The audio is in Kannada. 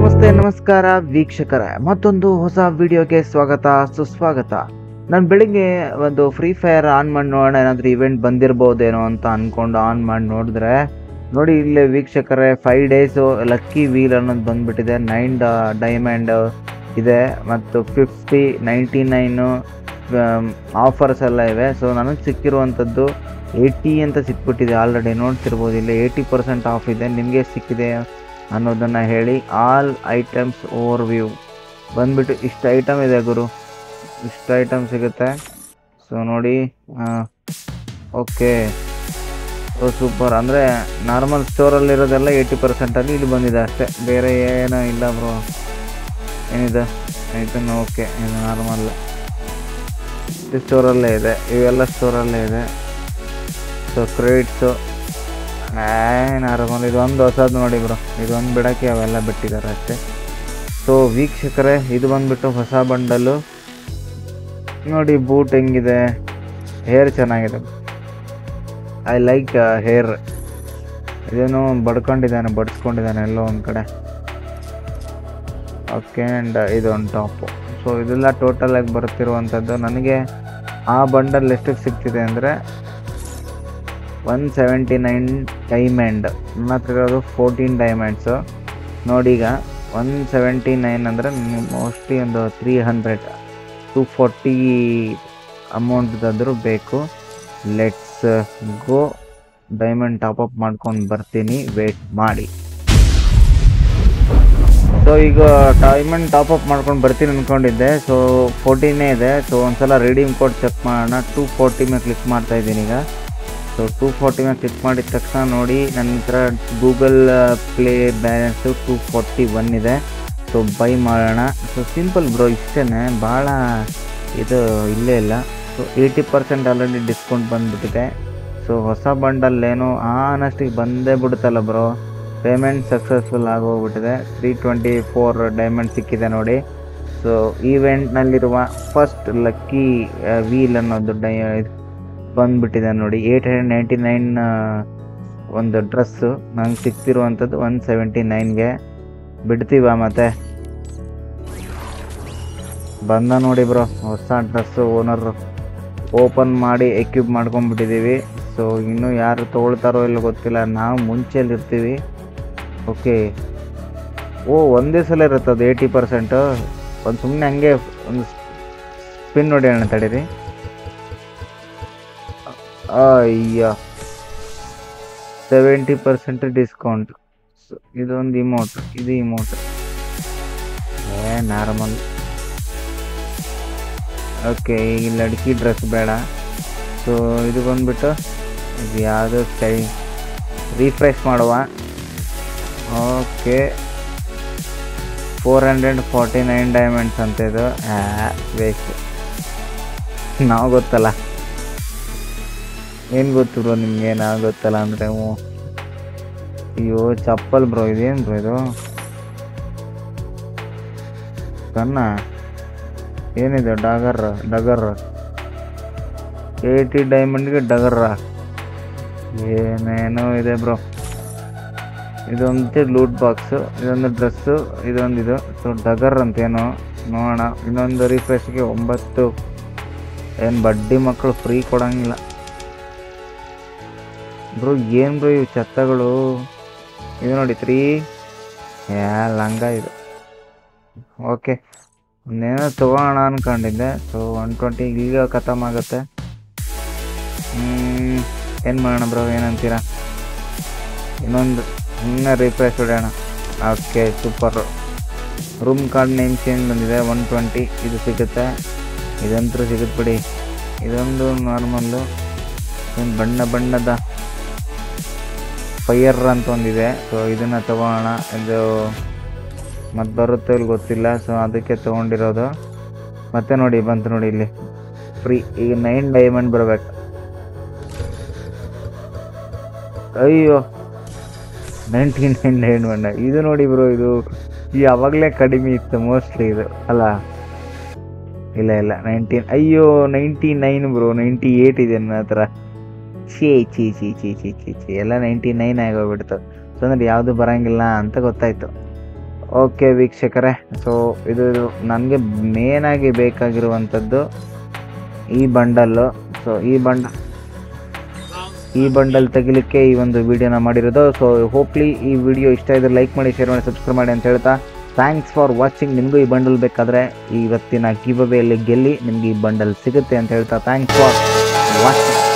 ನಮಸ್ತೆ ನಮಸ್ಕಾರ ವೀಕ್ಷಕರೇ, ಮತ್ತೊಂದು ಹೊಸ ವಿಡಿಯೋಗೆ ಸ್ವಾಗತ ಸುಸ್ವಾಗತ. ನಾನು ಬೆಳಿಗ್ಗೆ ಒಂದು ಫ್ರೀ ಫೈರ್ ಆನ್ ಮಾಡಿ ನೋಡೋಣ, ಏನಾದರೂ ಇವೆಂಟ್ ಬಂದಿರ್ಬೋದೇನೋ ಅಂತ ಅಂದ್ಕೊಂಡು ಆನ್ ಮಾಡಿ ನೋಡಿದ್ರೆ ನೋಡಿ, ಇಲ್ಲೇ ವೀಕ್ಷಕರೇ 5 ಡೇಸು ಲಕ್ಕಿ ವೀಲ್ ಅನ್ನೋದು ಬಂದುಬಿಟ್ಟಿದೆ. 9 ಡೈಮಂಡ್ ಇದೆ ಮತ್ತು 50, 99 ಆಫರ್ಸ್ ಎಲ್ಲ ಇವೆ. ಸೊ ನನಗೆ ಸಿಕ್ಕಿರುವಂಥದ್ದು 80 ಅಂತ ಸಿಕ್ಬಿಟ್ಟಿದೆ. ಆಲ್ರೆಡಿ ನೋಡ್ತಿರ್ಬೋದು, ಇಲ್ಲಿ 80% ಆಫ್ ಇದೆ. ನಿಮಗೆ ಸಿಕ್ಕಿದೆ ಅನ್ನೋದನ್ನು ಹೇಳಿ. ಆಲ್ ಐಟಮ್ಸ್ ಓವರ್ ವ್ಯೂ ಬಂದ್ಬಿಟ್ಟು ಇಷ್ಟು ಐಟಮ್ ಇದೆ ಗುರು, ಇಷ್ಟು ಐಟಮ್ ಸಿಗುತ್ತೆ. ಸೊ ನೋಡಿ, ಓಕೆ, ಸೂಪರ್. ಅಂದರೆ ನಾರ್ಮಲ್ ಸ್ಟೋರಲ್ಲಿರೋದೆಲ್ಲ 80%ಅಲ್ಲಿ ಇಲ್ಲಿ ಬಂದಿದೆ ಅಷ್ಟೇ, ಬೇರೆ ಏನೂ ಇಲ್ಲ ಬ್ರೋ. ಏನಿದೆ ಐಟಮ್? ಓಕೆ, ಇದು ನಾರ್ಮಲ್, ಇದು ಸ್ಟೋರಲ್ಲೇ ಇದೆ, ಇವೆಲ್ಲ ಸ್ಟೋರಲ್ಲೇ ಇದೆ. So crates normal. ಇದೊಂದು ಹೊಸದು ನೋಡಿ ಬ್ರೋ, ಇದೊಂದು ಬಿಡೋಕ್ಕೆ ಅವೆಲ್ಲ ಬಿಟ್ಟಿದ್ದಾರೆ ಅಷ್ಟೇ. ಸೊ ವೀಕ್ಷಕರೇ, ಇದು ಬಂದುಬಿಟ್ಟು ಹೊಸ ಬಂಡಲು ನೋಡಿ. ಬೂಟ್ ಹೆಂಗಿದೆ, ಹೇರ್ ಚೆನ್ನಾಗಿದೆ. I like hair. ಇದೇನು ಬಡಿಸ್ಕೊಂಡಿದ್ದಾನೆ ಎಲ್ಲೋ ಒಂದು ಕಡೆ. ಓಕೆ, ಆ್ಯಂಡ್ ಇದೊಂದು ಟಾಪು. ಸೊ ಇದೆಲ್ಲ ಟೋಟಲಾಗಿ ಬರ್ತಿರುವಂಥದ್ದು. ನನಗೆ ಆ ಬಂಡಲ್ ಎಷ್ಟಕ್ಕೆ ಸಿಗ್ತಿದೆ ಅಂದರೆ 179 ಡೈಮಂಡ್. ನನ್ನ ಹತ್ರ ಇರೋದು 14 ಡೈಮಂಡ್ಸು. ನೋಡಿ, ಈಗ 179 ಅಂದರೆ ಮೋಸ್ಟ್ಲಿ ಒಂದು 300 240 ಅಮೌಂಟ್ದಾದರೂ ಬೇಕು. Let's go. ಡೈಮಂಡ್ ಟಾಪಪ್ ಮಾಡ್ಕೊಂಡು ಬರ್ತೀನಿ, ವೇಟ್ ಮಾಡಿ. ಸೊ ಈಗ ಡೈಮಂಡ್ ಟಾಪಪ್ ಮಾಡ್ಕೊಂಡು ಬರ್ತೀನಿ ಅಂದ್ಕೊಂಡಿದ್ದೆ. ಸೊ 14 ಇದೆ. ಸೊ ಒಂದ್ಸಲ ರಿಡೀಮ್ ಕೋಡ್ ಚೆಕ್ ಮಾಡೋಣ. 240 ಮೇಲೆ ಕ್ಲಿಕ್ ಮಾಡ್ತಾಯಿದ್ದೀನಿ ಈಗ. ಸೊ 240 ಮೇಲೆ ಕ್ಲಿಕ್ ಮಾಡಿದ ತಕ್ಷಣ ನೋಡಿ, ನನ್ನ ಹತ್ರ ಗೂಗಲ್ ಪ್ಲೇ ಬ್ಯಾಲೆನ್ಸು 241 ಇದೆ. ಸೊ ಬೈ ಮಾಡೋಣ. ಸೊ ಸಿಂಪಲ್ ಬ್ರೋ, ಇಷ್ಟೇ, ಭಾಳ ಇದು ಇಲ್ಲೇ ಇಲ್ಲ. ಸೊ 80% ಆಲ್ರೆಡಿ ಡಿಸ್ಕೌಂಟ್ ಬಂದುಬಿಟ್ಟಿದೆ. ಸೊ ಹೊಸ ಬಂಡಲ್ಲೇನು ಅನ್ನಷ್ಟಿಗೆ ಬಂದೇ ಬಿಡುತ್ತಲ್ಲ ಬ್ರೋ. ಪೇಮೆಂಟ್ ಸಕ್ಸಸ್ಫುಲ್ ಆಗೋಗ್ಬಿಟ್ಟಿದೆ. 324 ಡೈಮಂಡ್ ಸಿಕ್ಕಿದೆ ನೋಡಿ. ಸೊ ಈವೆಂಟ್ನಲ್ಲಿರುವ ಫಸ್ಟ್ ಲಕ್ಕಿ ವೀಲ್ ಅನ್ನೋದು ಬಂದುಬಿಟ್ಟಿದೆ ನೋಡಿ. 899 ಒಂದು ಡ್ರೆಸ್ಸು ನಂಗೆ ಸಿಕ್ತಿರುವಂಥದ್ದು 179ಗೆ. ಬಿಡ್ತೀವ ಮತ್ತೆ? ಬಂದ ನೋಡಿ ಬ್ರೋ, ಹೊಸ ಡ್ರೆಸ್ಸು. ಓನರು ಓಪನ್ ಮಾಡಿ ಎಕ್ವಿಪ್ ಮಾಡ್ಕೊಂಡ್ಬಿಟ್ಟಿದ್ದೀವಿ. ಸೊ ಇನ್ನೂ ಯಾರು ತೊಗೊಳ್ತಾರೋ ಇಲ್ಲ ಗೊತ್ತಿಲ್ಲ, ನಾವು ಮುಂಚೆಲಿರ್ತೀವಿ. ಓಕೆ, ಒಂದೇ ಸಲ ಇರುತ್ತೆ ಅದು 80%. ಒಂದು ಸುಮ್ಮನೆ ಹಂಗೆ ಒಂದು ಸ್ಪಿನ್ ಹೊಡೆಯೋಣ ತಡೀರಿ. ಅಯ್ಯ, 70% ಡಿಸ್ಕೌಂಟ್. ಇದೊಂದು ಇಮೋಟ್, ಇದು ಇಮೋಟ್ ನಾರ್ಮಲ್. ಓಕೆ, ಈಗ ಲಡ್ಕಿ ಡ್ರೆಸ್ ಬೇಡ. ಸೊ ಇದು ಬಂದುಬಿಟ್ಟು ಇದು ಯಾವುದೋ ಸ್ಟೈ ರಿಫ್ರೆಶ್ ಮಾಡುವ. ಓಕೆ, 449 ಡೈಮಂಡ್ಸ್ ಅಂತ ಇದು. ವೇಸ್ಟ್. ನಾವು ಗೊತ್ತಲ್ಲ, ಏನು ಗೊತ್ತು ಬ್ರೋ ನಿಮ್ಗೇನು ಗೊತ್ತಲ್ಲ ಅಂದರೆ. ಅಯ್ಯೋ ಚಪ್ಪಲ್ ಬ್ರೋ, ಇದೇನು ಬ್ರೋ ಇದು? ಕನ್ನ ಏನಿದೆ? ಡಗರ್ 80 ಡೈಮಂಡ್ಗೆ ಡಗರ್ರ ಏನೇನೋ ಇದೆ ಬ್ರೋ. ಇದೊಂದು ಲೂಟ್ ಬಾಕ್ಸು, ಇದೊಂದು ಡ್ರೆಸ್ಸು, ಇದೊಂದಿದು. ಸೊ ಡಗರ್ ಅಂತೇನೋ ನೋಡೋಣ. ಇನ್ನೊಂದು ರಿಫ್ರೆಶ್ಗೆ 9. ಏನು ಬಡ್ಡಿ ಮಕ್ಕಳು ಫ್ರೀ ಕೊಡೋಂಗಿಲ್ಲ ಬ್ರೋ. ಏನು ಬ್ರೋ ಇವು ಚತ್ತಗಳು? ಇದು ನೋಡಿ 3 ಲಂಗ ಇದು. ಓಕೆ, ಒಂದೇನೋ ತೊಗೋಣ ಅಂದ್ಕೊಂಡಿದ್ದೆ. ಸೊ 120 ಈಗ ಖತಮ್ ಆಗುತ್ತೆ. ಏನು ಮಾಡೋಣ ಬ್ರೋ, ಏನಂತೀರ? ಇನ್ನೊಂದು ಸುಮ್ಮನೆ ರಿಫ್ರೆಶ್ ಹೊಡೆಯೋಣ. Okay, super. Room card name change ಬಂದಿದೆ. 120 ಇದು ಸಿಗುತ್ತೆ. ಇದಂತೂ ಸಿಗುತ್ತೆ ಬಿಡಿ. ಇದೊಂದು ನಾರ್ಮಲ್ಲು. ಒಂದು ಬಣ್ಣದ ಫೈರ್ ಅಂತ ಒಂದಿದೆ. ಸೊ ಇದನ್ನು ತೊಗೊಳ್ಳೋಣ. ಇದು ಮತ್ತೆ ಬರುತ್ತೆ ಇಲ್ಲಿ ಗೊತ್ತಿಲ್ಲ. ಸೊ ಅದಕ್ಕೆ ತೊಗೊಂಡಿರೋದು. ಮತ್ತೆ ನೋಡಿ, ಬಂತು ನೋಡಿ ಇಲ್ಲಿ ಫ್ರೀ. ಈಗ 9 ಡೈಮಂಡ್ ಬರಬೇಕು. ಅಯ್ಯೋ, 99 ಡೈಮಂಡ್. ಇದು ನೋಡಿ ಬ್ರೋ, ಇದು ಯಾವಾಗಲೇ ಕಡಿಮೆ ಇತ್ತು ಮೋಸ್ಟ್ಲಿ ಇದು ಅಲ್ಲ. ಇಲ್ಲ 19. ಅಯ್ಯೋ 99 ಬ್ರೋ, 98 ಇದೆ ನನ್ನ ಹತ್ರ. ಚೀ ಎಲ್ಲ 99 ಆಗೋಗ್ಬಿಡ್ತು. ಸೊ ಅಂದರೆ ಯಾವುದು ಬರೋಂಗಿಲ್ಲ ಅಂತ ಗೊತ್ತಾಯಿತು. ಓಕೆ ವೀಕ್ಷಕರೇ, ಸೊ ಇದು ನನಗೆ ಮೇನಾಗಿ ಬೇಕಾಗಿರುವಂಥದ್ದು ಈ ಬಂಡಲ್ಲು. ಸೊ ಈ ಬಂಡಲ್ ತೆಗಿಲಿಕ್ಕೆ ಈ ಒಂದು ವಿಡಿಯೋನ ಮಾಡಿರೋದು. ಸೊ ಹೋಪ್ಲಿ ಈ ವಿಡಿಯೋ ಇಷ್ಟ ಇದ್ರೆ ಲೈಕ್ ಮಾಡಿ, ಶೇರ್ ಮಾಡಿ, ಸಬ್ಸ್ಕ್ರೈಬ್ ಮಾಡಿ ಅಂತ ಹೇಳ್ತಾ ಥ್ಯಾಂಕ್ಸ್ ಫಾರ್ ವಾಚಿಂಗ್. ನಿಮಗೂ ಈ ಬಂಡಲ್ ಬೇಕಾದರೆ ಇವತ್ತಿನ ಗಿವ್ ಅವೇಯಲ್ಲಿ ಗೆಲ್ಲಿ ನಿಮಗೆ ಈ ಬಂಡಲ್ ಸಿಗುತ್ತೆ ಅಂತ ಹೇಳ್ತಾ ಥ್ಯಾಂಕ್ಸ್ ಫಾರ್ ವಾಚಿಂಗ್.